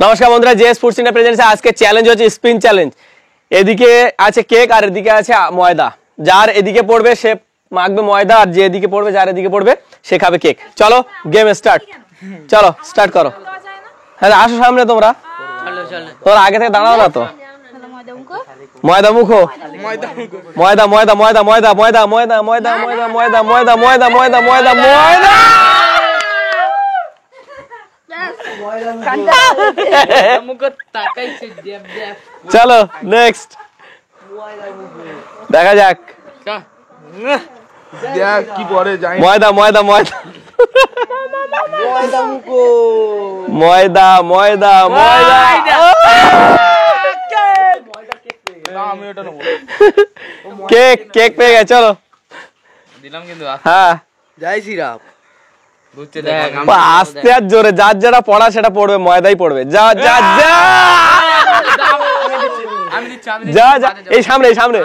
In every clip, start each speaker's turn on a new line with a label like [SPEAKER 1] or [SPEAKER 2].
[SPEAKER 1] নমস্কার বন্ধুরা, J sports India প্রেজেন্টসে আজকে চ্যালেঞ্জ হচ্ছে স্পিন চ্যালেঞ্জ। এদিকে আছে কেক আর এদিকে আছে ময়দা। যার এদিকে পড়বে সে মাখবে ময়দা, আর যে এদিকে পড়বে যার এদিকে পড়বে সে খাবে কেক। চলো গেম স্টার্ট, চলো স্টার্ট করো। হ্যাঁ আসো সামনে, তোমরা আগে থেকে দাঁড়াও না তো। ময়দা মুখো, ময়দা ময়দা ময়দা ময়দা ময়দা ময়দা ময়দা ময়দা ময়দা ময়দা ময়দা ময়দা ময়দা ময়দা। চলো নেক্সট দেখা যাক
[SPEAKER 2] কি পরে
[SPEAKER 1] ময়দা ময়দা ময়দা ময়দা ময়দা ময়দা। কেক কেক পেয়ে গেছে, চলো
[SPEAKER 2] দিলাম কিন্তু।
[SPEAKER 1] হ্যাঁ
[SPEAKER 2] জয় শ্রীরাম।
[SPEAKER 1] আস্তে আর জোরে, যার যারা পড়া সেটা পড়বে, ময়দাই পড়বে। যা যা যা যা যা, এই সামনে এই সামনে।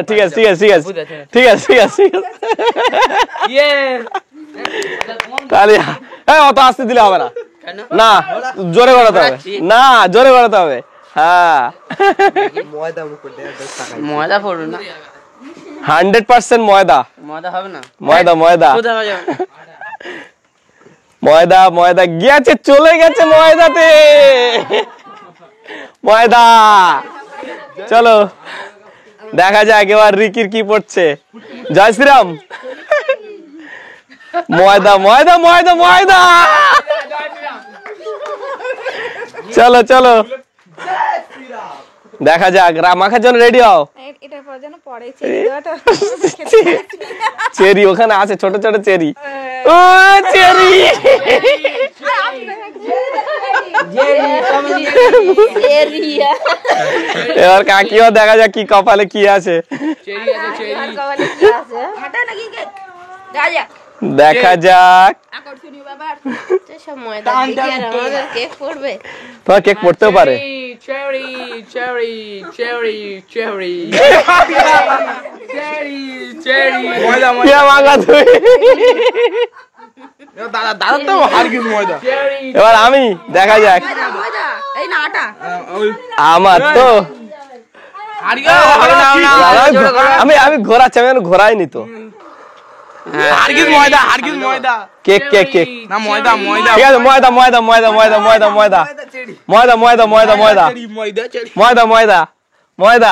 [SPEAKER 1] ঠিক আছে ঠিক আছে ঠিক আছে ঠিক আছে ঠিক আছে ঠিক আছে। তাহলে অত আস্তে দিলে হবে না, না জোরে করাতে হবে, না জোরে করাতে হবে। হ্যাঁ
[SPEAKER 2] ময়দা পড়বে না,
[SPEAKER 1] 100% ময়দা।
[SPEAKER 2] ময়দা হবে না,
[SPEAKER 1] ময়দা ময়দা ময়দা ময়দা গিয়েছে, চলে গেছে ময়দাতে। ময়দা। চলো দেখা যাক এবার রিকির কি পড়ছে। জয় শ্রীরাম। ময়দা ময়দা ময়দা ময়দা। চলো চলো দেখা যাক, মাখার জন্য রেডি হও। চেরি ওখানে আছে, ছোট ছোট চেরি। ও চেরি, এবার কাকিও দেখা যাক কি কপালে কি আছে। দেখা যাক, তোমার কেক পড়তেও পারে। এবার আমি, দেখা যাক আমার তো আমি আমি ঘোরাচ্ছি, আমি ঘোরাইনি তো। কেক কেক কেক
[SPEAKER 2] ময়দা ময়দা
[SPEAKER 1] ঠিক আছে, ময়দা ময়দা ময়দা ময়দা ময়দা ময়দা ময়দা ময়দা ময়দা ময়দা ময়দা ময়দা ময়দা ময়দা।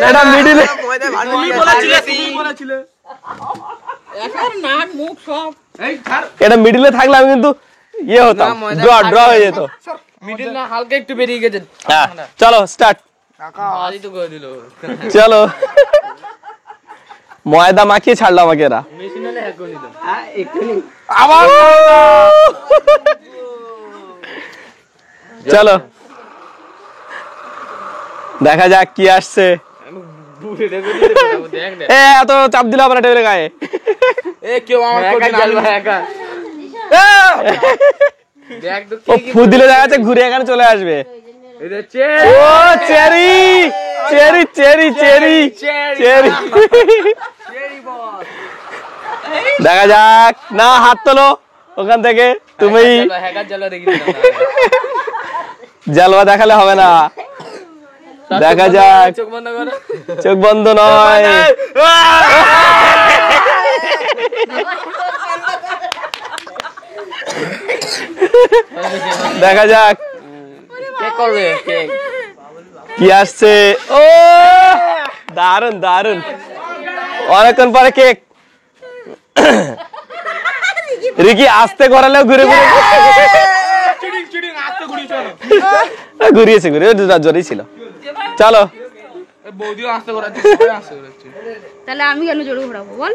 [SPEAKER 1] এটা মিডিলে, এটা মিডিলে থাকলে আমি কিন্তু ইয়ে হতাম, ড্র ড্র হয়ে যেত।
[SPEAKER 2] হালকা একটু বেরিয়ে গেছে।
[SPEAKER 1] হ্যাঁ চলো স্টার্ট। চলো ময়দা মাখিয়ে ছাড়লো আমাকে এরা। আবার চলো দেখা যাক কি আসছে। এত চাপ দিল আপনার টেবিলের গায়ে। ফু দিলে দেখা যাচ্ছে ঘুরে এখানে চলে আসবে। ও Cherry Cherry Cherry Cherry Cherry. দেখা যাক, না হাত তোলো ওখান থেকে, তুমি জালওয়া দেখালে হবে না। দেখা যাক, চোখ বন্ধ নয়। দেখা যাক কি আসছে। ও দারুন দারুন, অনেকক্ষণ পরে কেক। রিকি আসতে করালেও ঘুরে ঘুরে ঘুরিয়েছে, ঘুরে জোরেই ছিল। চলো
[SPEAKER 3] তাহলে আমি কেন জোরে ঘোরাবো বল?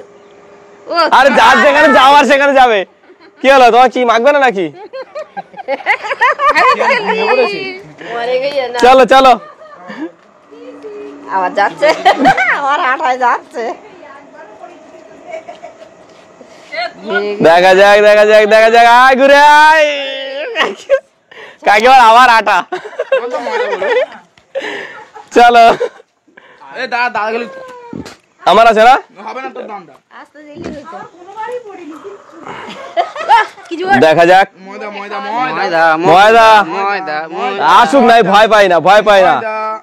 [SPEAKER 1] আরে যার যেখানে যাওয়ার সেখানে যাবে। কি হলো, তোমার কি মাখবে না নাকি? চলো চলো
[SPEAKER 3] আবার যাচ্ছে, আমার আঠায় যাচ্ছে।
[SPEAKER 1] দেখা যাক দেখা যাক দেখা যাক, আয় ঘুরে আয়। কাকিমার আবার আটা। চলো আমার আছে না?
[SPEAKER 2] হবে না তোর দামটা।
[SPEAKER 3] আস্তে দিলি কি জোর
[SPEAKER 1] দেখা যাক।
[SPEAKER 2] ময়দা
[SPEAKER 1] আসুক নাই, ভয় পাই না, ভয় পাই না,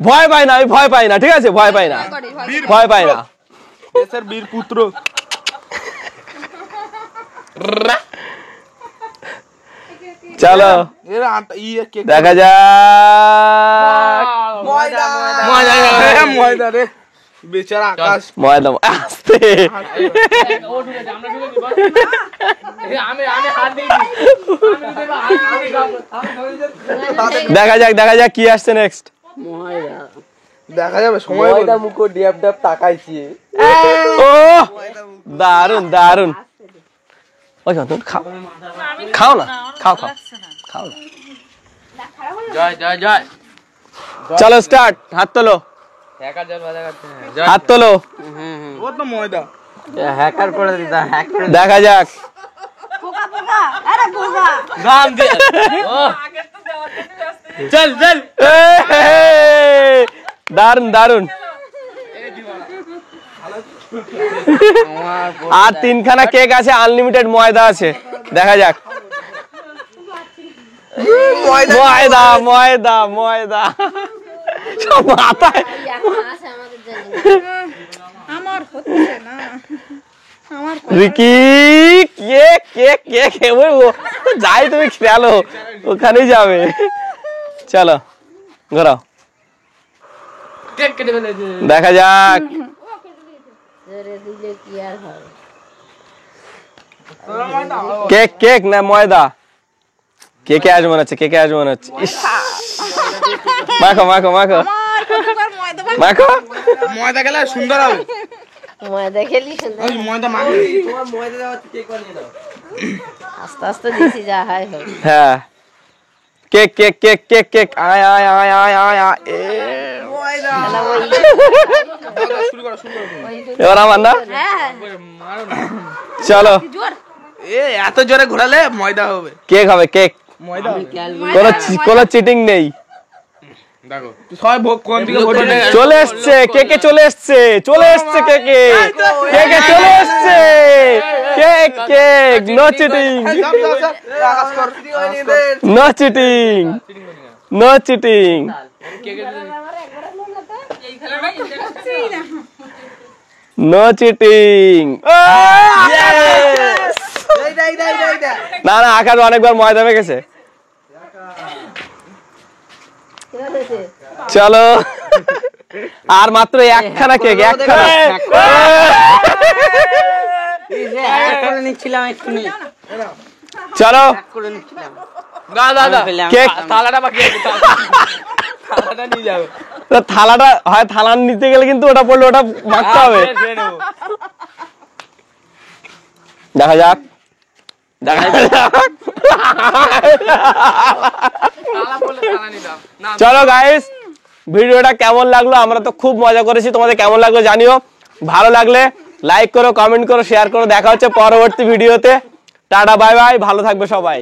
[SPEAKER 1] ভয় পাই না, আমি ভয় পাই না, ঠিক আছে, ভয় পাই না, ভয় পাই না।
[SPEAKER 2] দেশের বীর পুত্র।
[SPEAKER 1] চলো
[SPEAKER 2] এরা কেক
[SPEAKER 1] দেখা যাক।
[SPEAKER 2] ময়দা রে বেচারা আকাশ।
[SPEAKER 1] ময়দা আস্তে দেখা যাক, দেখা যাক কি আসছে নেক্সট।
[SPEAKER 2] দেখা যাবে সময় ময়দা মুখো ডিয়াপ ডাব তাকাইছি।
[SPEAKER 1] ও দারুন দারুন। ওই তুমি খাও, খাও না, খাও খাও খাও না।
[SPEAKER 2] জয়
[SPEAKER 1] চলো স্টার্ট, হাত তোলো, হাত তোলো।
[SPEAKER 2] ও তো ময়দা।
[SPEAKER 4] হ্যাকার করে দিতা, হ্যাক করে
[SPEAKER 1] দেখা যাক।
[SPEAKER 3] পোকা পোকা আরে পোকা
[SPEAKER 4] গাম দে। চল চল।
[SPEAKER 1] দারুন দারুন। আর তিনখানা কেক আছে, আনলিমিটেড ময়দা আছে। দেখা যাক। ময়দা ময়দা ময়দা সব মাথায়।
[SPEAKER 3] আমার হচ্ছে না আমার
[SPEAKER 1] রিকি কেক কেক কেক যাই, তুমি খেলো, ওখানেই যাবে। চলো ঘোরাও,
[SPEAKER 4] কেক কেটে ফেলেছে।
[SPEAKER 1] দেখা যাক। কেক কেক না ময়দা? কেকে আজ মনে হচ্ছে, কেকে আজ মনে হচ্ছে। ইস, মাখো মাখো মাখো মাখো।
[SPEAKER 2] ময়দা গেলে সুন্দর হবে।
[SPEAKER 3] ময়দা খেলি সুন্দর
[SPEAKER 2] ওই ময়দা মাখলে
[SPEAKER 4] তোমার ময়দা দেওয়া কেক বানিয়ে দাও।
[SPEAKER 3] আস্তে আস্তে দিছি যা হয় হোক
[SPEAKER 1] হ্যাঁ, cake cake cake cake cake. আয় আয় আয় আয় আয় আয়।
[SPEAKER 2] শুরু করো শুরু করো।
[SPEAKER 1] এবার আমার না,
[SPEAKER 3] হ্যাঁ
[SPEAKER 1] চলো।
[SPEAKER 3] জোর
[SPEAKER 2] এত জোরে ঘোরালে ময়দা হবে।
[SPEAKER 1] কেক হবে, কেক।
[SPEAKER 2] ময়দা হবে।
[SPEAKER 1] কোনো চিটিং নেই।
[SPEAKER 2] দেখো সবাই ভোগ কোন দিকে ভোট দিবে।
[SPEAKER 1] চলে এসছে কেকে, চলে এসছে, চলে এসছে কেকে, কেকে চলে এসছে। Cake cake, no cheating,
[SPEAKER 2] Akash কর।
[SPEAKER 1] No cheating, no cheating. No cheating. না না, আকাশ অনেকবার ময়দা মেখেছে। চলো, আর মাত্র একখানা কেক, একখানা।
[SPEAKER 4] এই যে হ্যাক করে নিচ্ছিলাম এক্ষুনি।
[SPEAKER 1] চলো
[SPEAKER 4] হ্যাক করে নিচ্ছিলাম।
[SPEAKER 1] কেক,
[SPEAKER 2] থালাটা বাকি আছে। থালাটা নিয়ে যাবে।
[SPEAKER 1] তো থালাটা হয়, থালা নিতে গেলে কিন্তু ওটা পড়লে ওটা মাখতে হবে। দেখা যাক, দেখা যাক। চলো গাইস, ভিডিওটা কেমন লাগলো? আমরা তো খুব মজা করেছি, তোমাদের কেমন লাগলো জানিও। ভালো লাগলে লাইক করো, কমেন্ট করো, শেয়ার করো। দেখা হচ্ছে পরবর্তী ভিডিওতে। টাটা বাই বাই, ভালো থাকবে সবাই।